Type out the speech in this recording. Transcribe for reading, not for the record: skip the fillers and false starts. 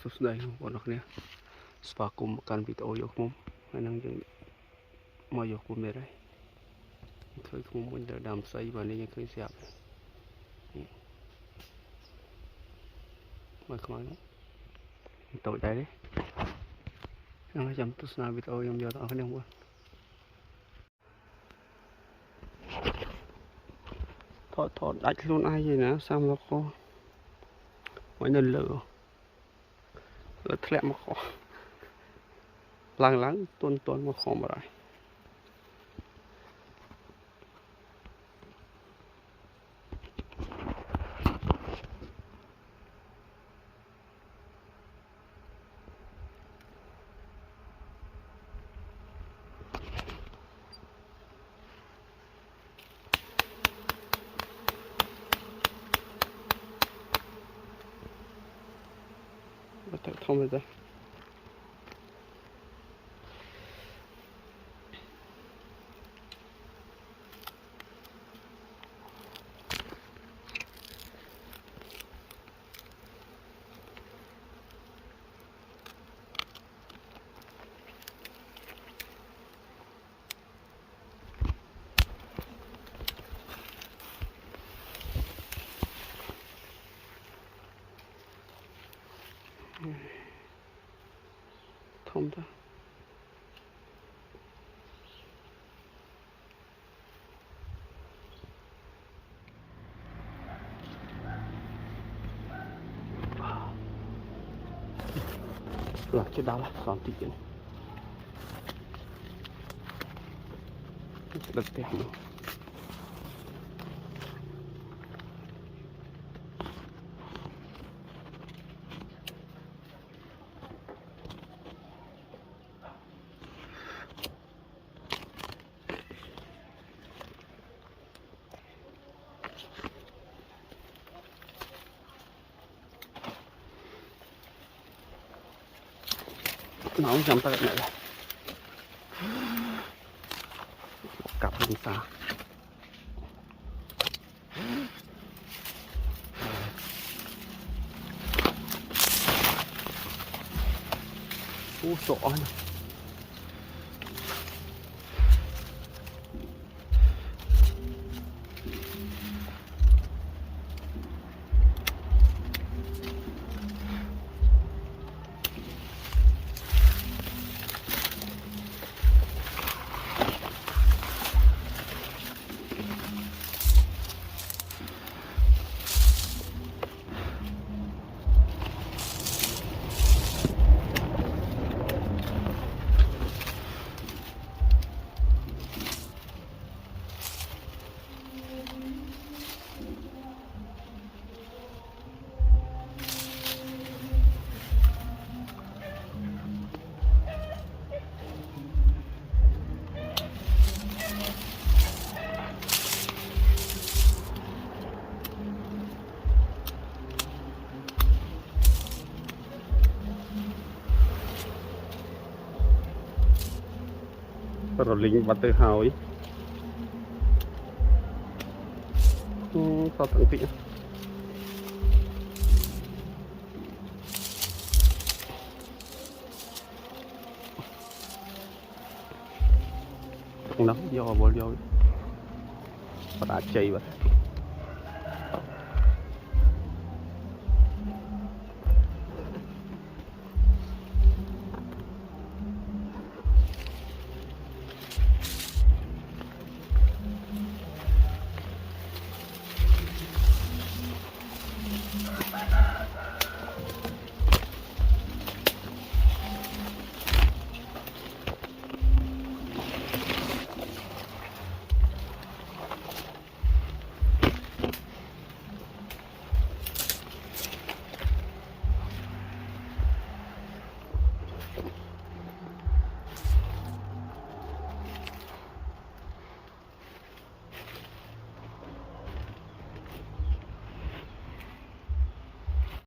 សុស្ដីបងប្អូនគ្នាស្វាគមន៍មកកាន់វីដេអូយកខ្ញុំហើយនឹងយើងមកយកខ្ញុំនេះដែរឃើញខ្ញុំវិញទៅដើមស្អីបាទនេះយើងឃើញស្រាប់មកខ្មៅនោះតូចដែរទេហ្នឹងហើយចាំទស្សនាវីដេអូខ្ញុំយកដល់អស់គ្នាបងថតដាច់ខ្លួនឯងឯណាសាមឡកមកនៅលើធ្លាក់មកខុសឡើងទន់មកខំអត់ហើយទៅធំទៅធំទៅឡាជិះដល់សន្តិទៀតដឹកផ្ទះនោះnó chẳng tới này rồi cặp lên xa sọ này. Rồi lính bắt tới hào ấy sao thằng tị không nóng do vô và đã chạy vậy